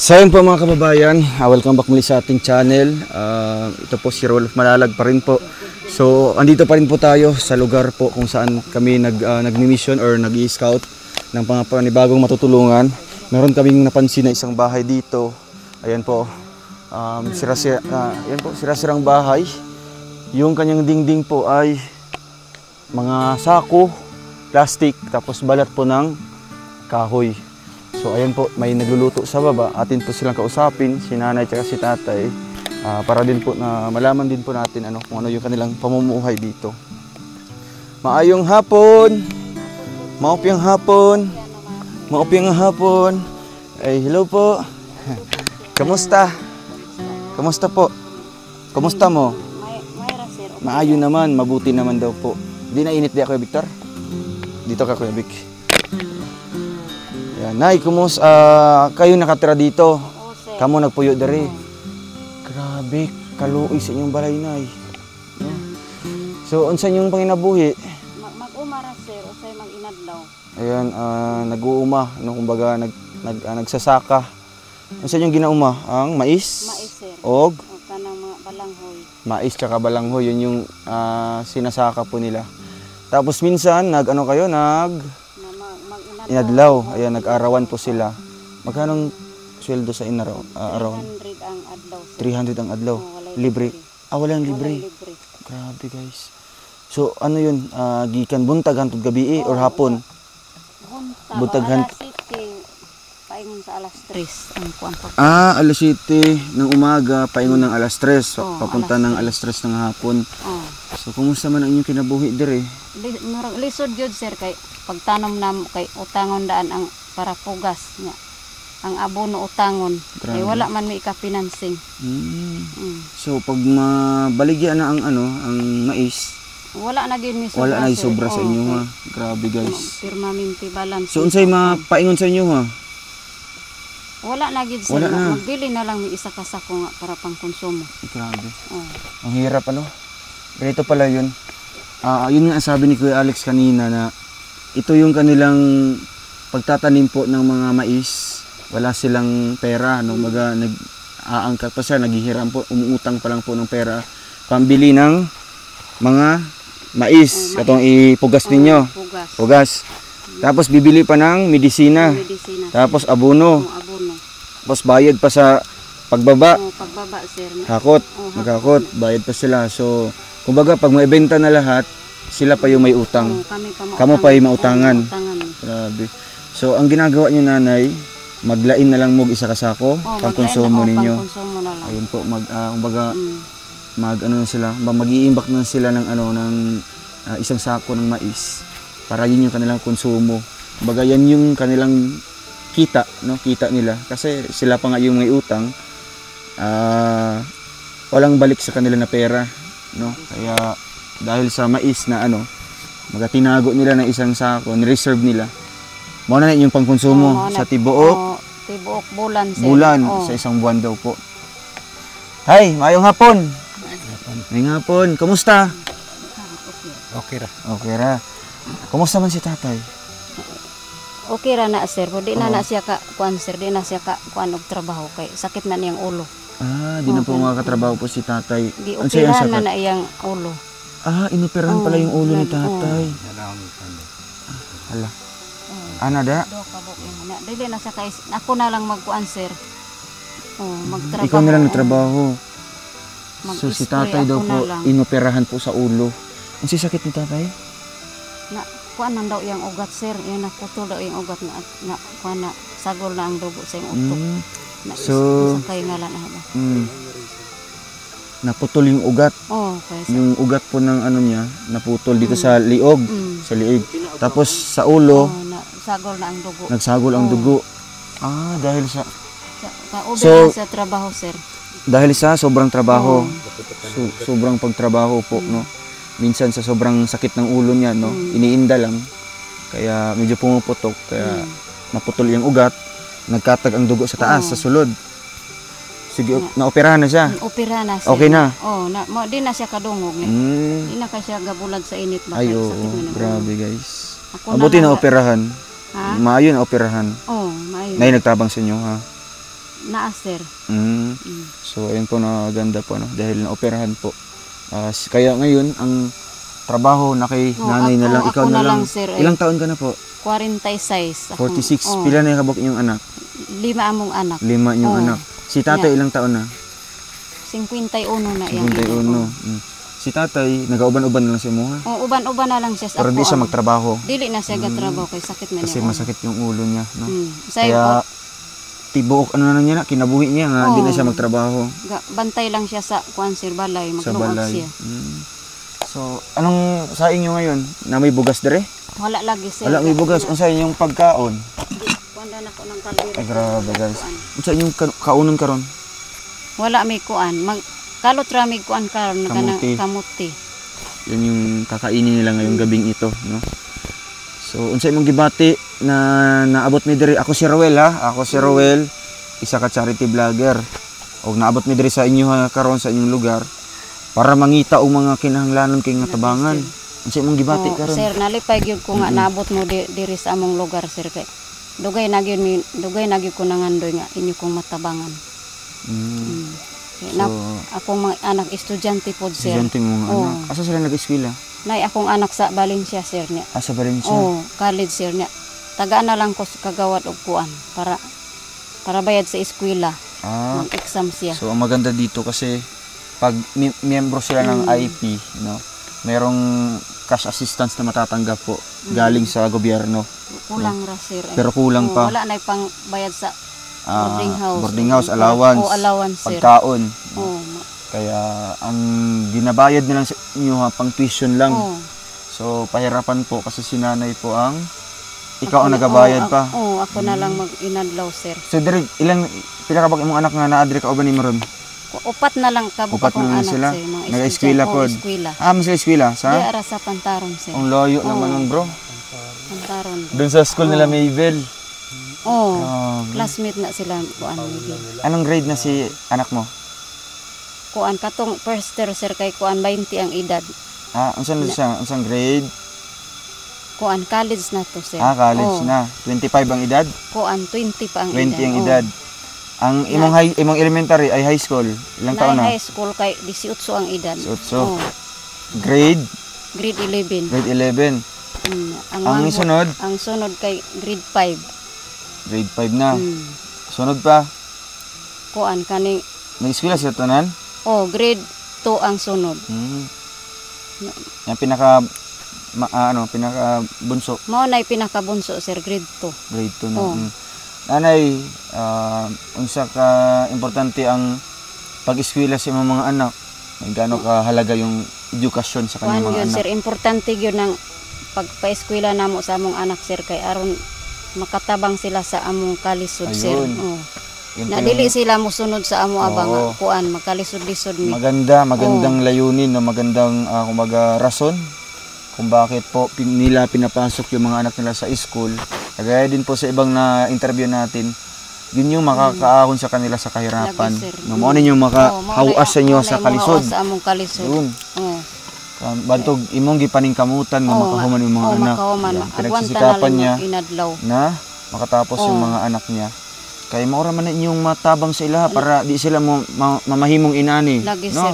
So yun po mga kababayan, welcome back muli sa ating channel. Ito po si Rolf Malalag pa rin po. So andito pa rin po tayo sa lugar po kung saan kami nag-mission or nag-i-scout ng panibagong matutulungan. Meron kaming napansin na isang bahay dito. Ayan po, sira-sirang bahay. Yung kanyang dingding po ay mga sako, plastic, tapos balat po ng kahoy. So ayan po, may nagluluto sa baba. Atin po silang kausapin, si nanay at si tatay, para din po na malaman din po natin kung ano yung kanilang pamumuhay dito. Maayong hapon! Maupyang hapon! Maupyang hapon! Ay, hello po! Kamusta? Kamusta po? Kamusta mo? Maayo naman, mabuti naman daw po. Di na init di Kuya Victor? Dito ka Kuya Vic. Nay, kayo nakatira dito? Kamo nagpuyo dari. Grabe, kaluoy sa inyong balay, Nay. So, unsa inyong panginabuhi? Mag-umara, sir, o sa'yo mag-inadlaw. Ayan, nag-uuma, kumbaga nagsasaka. Unsa inyong ginauma? Ang mais? Mais, sir. Og? O kanang mga balanghoy. Mais tsaka balanghoy, yun yung sinasaka po nila. Tapos minsan, kayo, inadlaw. Ayan, nag-arawan po sila. Magkano sweldo sa arawan? 300 ang adlaw. 300 ang adlaw. Libre. Walang libre. Grabe guys. So ano yun? Gikan buntag hantod gabi or hapon? Buntag hantod. Paingon sa alas 3 ang kuan pa. Alas 7 ng umaga, paingon ng alas 3. Papunta ng alas 3 ng hapon. So kumusta man ang inyong kinabuhi dire? Lisod jud sir kay pagtanom na kay utangon daan ang para pugas nya. Ang abono utangon. Kay wala man may ikapinansing. So pag mabaligyan na ang mais, wala na gyud mi sobra. Wala na sobra sa inyo ha. Grabe guys. Permanente balance. So unsay mapaingon sa inyo ha? Wala na gyud sir. Magbili na lang mi isa ka sako nga para pang konsumo. Grabe. Ang hirap Ganito pala yun. Yun nga sabi ni Kuya Alex kanina na ito yung kanilang pagtatanim po ng mga mais. Wala silang pera, nag-aangkat pa siya, naghihiram po, umuutang pa lang po ng pera pambili ng mga mais. Katong ipugas ninyo. Pugas. Tapos bibili pa ng medisina. Tapos abono. Tapos bayad pa sa pagbaba. Pagbaba sir. Hakot, magkakot, bayad pa sila. So kumbaga pag maibenta na lahat, sila pa yung may utang. Kamo pa yung mautangan. Grabe. So ang ginagawa niyo nanay, maglain na lang mo isa ka sako pang konsumo ninyo. Ayun po, kumbaga mag-iimbak na sila ng isang sako ng mais para yun yung kanilang konsumo. Kumbaga yan yung kanilang kita, kita nila kasi sila pa nga yung may utang. Walang balik sa kanila na pera. Kaya dahil sa mais na tinago nila ng isang sako, ni-reserve nila. Mao na yung pangkonsumo sa tibuok bulan sa isang buwan daw po. Hay, mayong hapon. Mayong hapon. Kumusta? Okay ra. Okay ra. Kumusta man si tatay? Okay ra na sir, di na siya ka kuan sir, di na siya ka kuan og trabaho kay sakit na niyang ulo. Di na po makakatrabaho po si tatay. Gioperahan man na iyang ulo. Inoperahan pala yung ulo ni tatay. Hala. Da? Dili na siya kay ako na lang magkuan sir. Magtrabaho. Ikaw na lang nagtrabaho. So si tatay daw po inoperahan po sa ulo. Ang sakit ni tatay? Kuan daw iyang ugat sir, yung naputol daw iyang ugat na kuan na sagol na ang dugo sa iyang utok. So kay ngalan naputol yung ugat. Yung ugat po ng niya naputol dito sa liog, sa liig. Tapos sa ulo, nagsagol na ang dugo. Nagsagol ang dugo. Dahil sa sa trabaho sir. dahil sa sobrang trabaho. Oo. Sobrang pagtrabaho po, no. Minsan sa sobrang sakit ng ulo niya, no, iniinda lang. Kaya medyo pumuputok, kaya naputol yung ugat, nagkatag ang dugo sa taas, sa sulod. Sige, naoperahan na siya. Opera na sir. Okay na. Oh, di na siya kadungog ni. Di na ka siya gabulad sa init baka Ay, sakit oo, man ang ulo. grabe guys. Ako Mabuti lang na operahan. Ha? Maayo na operahan. Oh, may Nay nagtabang sa inyo, ha. naa sir. So ayun po, ganda po, no, dahil na operahan po. Kaya ngayon ang trabaho na kay nanay na lang, ikaw ako na lang. sir, Ilang taon ka na po? 46. 46. Oh, Pila na kabok inyong anak? 5 among anak. 5 inyong anak. Si tatay ilang taon na? 51 na iyang 51. edad. Si tatay nagauban-uban na lang si mo, ha. Oh, uban-uban na lang siya sa Pero di siya magtrabaho Dili na siya gatrabaho kay sakit man kasi niya. masakit yung ulo niya, no. Sayo Kaya tibuok ano na niya na kinabuhi niya nga di na siya magtrabaho bantay lang siya sa kuan sir balay, sa magluwag balay. siya. So anong sa inyo ngayon na may bugas dire? Wala lagi sir. Wala may bugas. Unsa inyong pagkaon? Kuan na ako ng kaldero. Ay grabe guys. Unsa inyong kaunon karon? Wala may kuan. Kalot ra may kuan karon kanang kamuti. Yan yung kakainin nila ngayong gabing ito, no. So unsa imong gibati na naabot mi diri? Ako si Rowel, ha. Ako si Rowel, isa ka charity vlogger. Og naabot mi diri sa inyo karon sa inyong lugar para mangita og mga kinahanglanon kay nga tabangan. Unsa imong gibati karon? Sir, nalipay gyud ko nga naabot mo diri sa among lugar sir kay dugay na gyud ko nangandoy nga inyo kong matabangan. So, akong mga anak estudyante pod sir. estudyante mo nga anak. Asa sila nag-eskwela? Nay akong anak sa Valencia sir niya. Sa Valencia? College sir niya. Tagaan na lang ko sa kagawad og kuan para bayad sa eskwela. Mag-exam siya. So ang maganda dito kasi pag miyembro sila ng IP, no, merong cash assistance na matatanggap po galing sa gobyerno. Kulang ra sir. Pero kulang pa. Wala na pang bayad sa boarding house allowance, allowance sir. pagkaon. Kaya ang binabayad nilang sa inyo pang tuition lang. So pahirapan po kasi si nanay po ang ikaw ang nagabayad pa. Ako na lang mag-inadlaw sir. So dire ilang pila ka ba imong anak nga naa diri ka uban ni maron? Upat na lang kabuk akong anak sila. sir. Nag-eskwela pod. Sa eskwela sa? Di ara sa Pantaron sir. Ang layo naman nun, bro. Pantaron. Doon sa school nila Maybell. Classmate na sila kuan Maybell. Anong grade na si anak mo? Kuan katong first year sir kay kuan 20 ang edad. Unsan na siya? Unsang grade? Kuan college na to sir. College na. 25 ang edad? Kuan 20 pa ang 20 ang edad. Ang imong elementary ay high school. Ilang taon na? High school kay 18 ang edad. 18. Grade 11. Grade 11. Ang sunod? Ang sunod kay grade 5. Grade 5 na. Sunod pa? Kuan kaning nag-eskwela sa tanan? grade 2 ang sunod. Yung pinaka bunso. Mao nay pinakabunso sir grade 2. Grade 2 na. Nanay, unsa ka importante ang pag-eskwela sa imong mga anak? May gaano kahalaga yung edukasyon sa kanyang mga anak? Sir, importante gyud nang pagpa-eskwela namo sa among anak sir kay aron makatabang sila sa among kalisod sir. Na dili sila mosunod sa amo abang kuan makalisod-lisod mi. Magandang layunin, no, magandang kumbaga rason kung bakit po nila pinapasok yung mga anak nila sa school. Kagaya din po sa ibang na interview natin, yun yung makakaahon sa kanila sa kahirapan. No, mo yung makahawas sa inyo sa kalisod. Sa among kalisod. Yun. Bantog imong gipaningkamutan nga makahuman yung mga anak. Pinagsisikapan niya na makatapos yung mga anak niya. Kaya maura man na inyong matabang sa ila para di sila mamahimong inani. Lagi no? sir,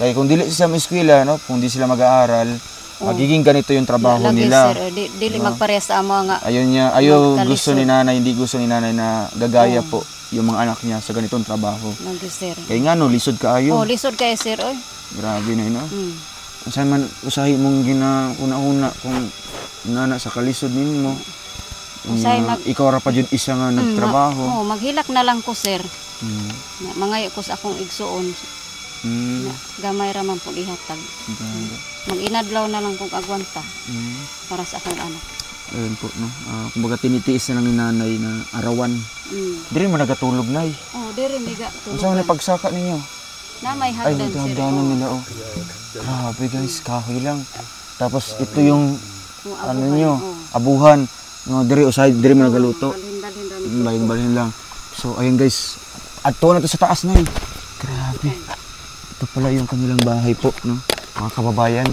Kaya kung dili sila eskwela, no, kung di sila mag-aaral, magiging ganito yung trabaho nila. Sir, dili magparehas sa amo nga. Ayaw gusto ni nanay, hindi gusto ni nanay na gagaya po yung mga anak niya sa ganitong trabaho. Lagi sir. Kaya nga no, lisod kaayo. Lisod kayo sir, oy. Grabe na no. Saan man usahi mong una-una kung nana sa kalisod ninyo. Ikaw ra pa jud isa nga nagtrabaho. Maghilak na lang ko sir. Mangayo ko sa akong igsuon. Gamay ra man pud ihatag. Mag-inadlaw na lang kung agwanta para sa akong anak. Ayun po, no. Kumbaga tinitiis na lang ni nanay na arawan. Diri mo nagatulog, nay. Oh, diri miga Ano sa pagsaka ninyo? na may Ay, hagdan ito sir. hagdanan nila, oh. Grabe guys, kahoy lang. Tapos ito yung, ano nyo, abuhan. No, diri, usay, diri mo nagaluto. Balhin lang. So, ayun guys, ato na to sa taas, nay. Grabe. Ito pala yung kanilang bahay po, no? Mga kababayan.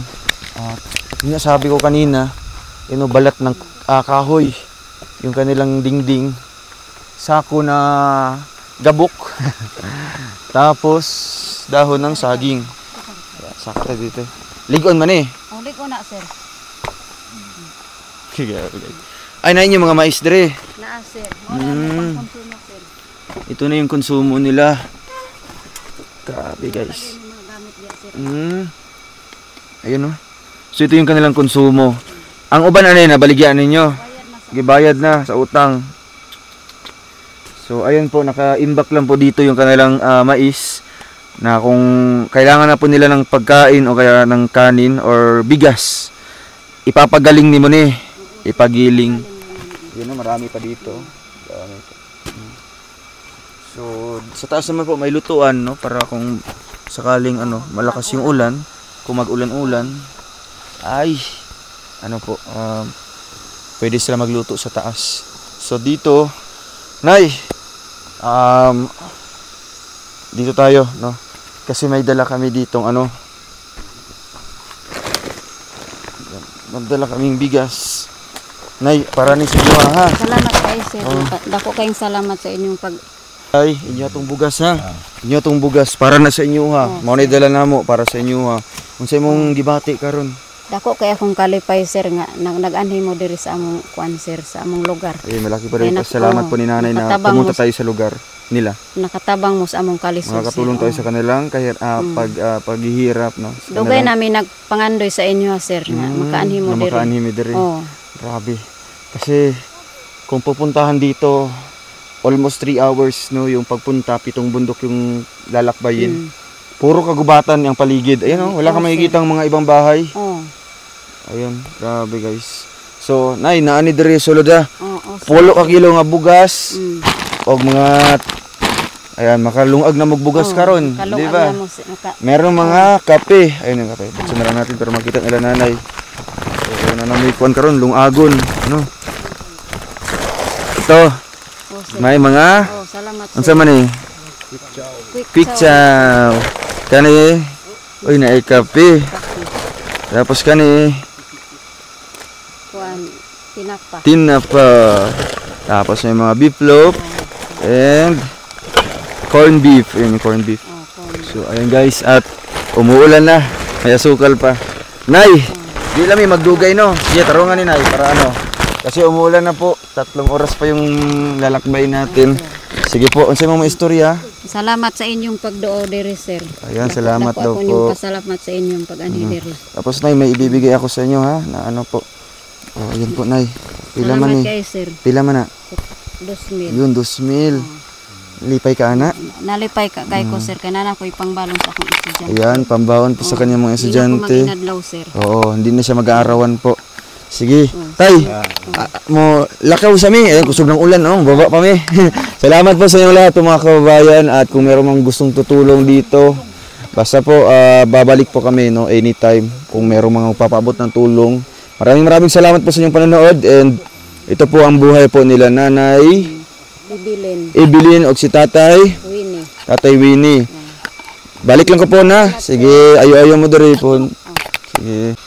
At yun nga sabi ko kanina, yun o, balat ng kahoy. Yung kanilang dingding. Sako na gabok. Tapos, dahon ng saging. Sako tayo dito. Ligon man eh. Ulit ko na sir. Ay, nain yung mga mais dre. Naa sir. Wala konsumo sir. Ito na yung konsumo nila. Grabe guys. Mga gamit diya sir. Ayun o. So ito yung kanilang konsumo. Ang uban ano yun, baligyan ninyo. Gibayad na sa utang. So ayun po, naka-imbak lang po dito yung kanilang mais. Na kung kailangan na po nila ng pagkain o kaya ng kanin or bigas, ipapagaling ni mo ni. Ipagiling. Yun na, marami pa dito. Marami pa. So sa taas naman po may lutuan, no, para kung sakaling ano, malakas yung ulan, kung mag-ulan-ulan, ay ano po, pwede sila magluto sa taas. So dito, nay, dito tayo, no, kasi may dala kami ditong ano, magdala kaming bigas, nay, para ni sa inyo ha. Salamat kayo sir. Dako kayong salamat sa inyong pag Ay, inyo tong bugas ha. Inyo tong bugas para na sa inyo ha. Mao ni dala namo para sa inyo ha. Unsay mong gibati karon? dako kay akong kalipay sir nga nag-anhi mo diri sa among kuan sir sa among lugar. Ay, malaki pa rin Ay, salamat po ni nanay na nakatabang pumunta mo- tayo sa lugar nila. Nakatabang mo sa among kalisod. Makakatulong tayo sa kanilang paghihirap, no. Sa Dugay kanilang- namin nagpangandoy sa inyo sir nga makaanhi mo na diri. makaanhi mo diri. Oh. Grabe. Kasi kung pupuntahan dito almost 3 hours, no, yung pagpunta, 7 bundok yung lalakbayin. Puro kagubatan ang paligid. Ayun, wala kang makikitang mga ibang bahay. Oh. Ayun, grabe guys. So, nay, naani diri sulod ah. Oh, sir. 10 ka kilo nga bugas. Mm. Og mga ayan, makalungag na magbugas karon, Kalungan di ba? na mo, Meron mga kape. Ayun yung kape. Buksan na lang natin para makita nila nanay. So, ayun na may kuwan karon, lungagon, ano? Ito, Oh, sir. may mga Oh, salamat sir. unsa man eh? Quick chow. Kani, uy na kape. Tapos kani, Kuan tinapa. tinapa. Tapos may mga beef loaf and corned beef. Ayun yung corned beef. Oh, kuan. So ayun guys, at umuulan na. May asukal pa. Nay, di lang may magdugay no. Sige, tarungan ni Nay para ano. Kasi umuulan na po. 3 oras pa yung lalakbay natin. Sige po, unsay mo mga istorya? Salamat sa inyong pagduo diri sir. Ayan, salamat Dako daw ako po. niyong pasalamat sa inyong pag-anhi diri. Tapos Nay, may ibibigay ako sa inyo ha, na ano po. Oh, ayan po Nay. Pila man Salamat eh. kayo sir. Pila man na? 2,000. Yun, 2,000. Lipay ka ana. Nalipay ka kay ko sir kay nana ko ipangbalon sa akong estudyante. Ayan, pambaon po sa kanyang mga estudyante. Hindi na ko mag-inadlaw sir. Oo, hindi na siya mag-aarawan po. Sige, tay, mo lakaw sa mi, kusog ng ulan, oh, baba pa mi. Salamat po sa inyo lahat mga kababayan, at kung meron mang gustong tutulong dito, basta po babalik po kami no anytime kung meron mga magpapaabot ng tulong. Maraming salamat po sa inyong panonood, and ito po ang buhay po nila Nanay Bibilin. Evelyn o si Tatay Winnie. Balik lang ko po na. Sige, ayo-ayo mo diri po. Sige.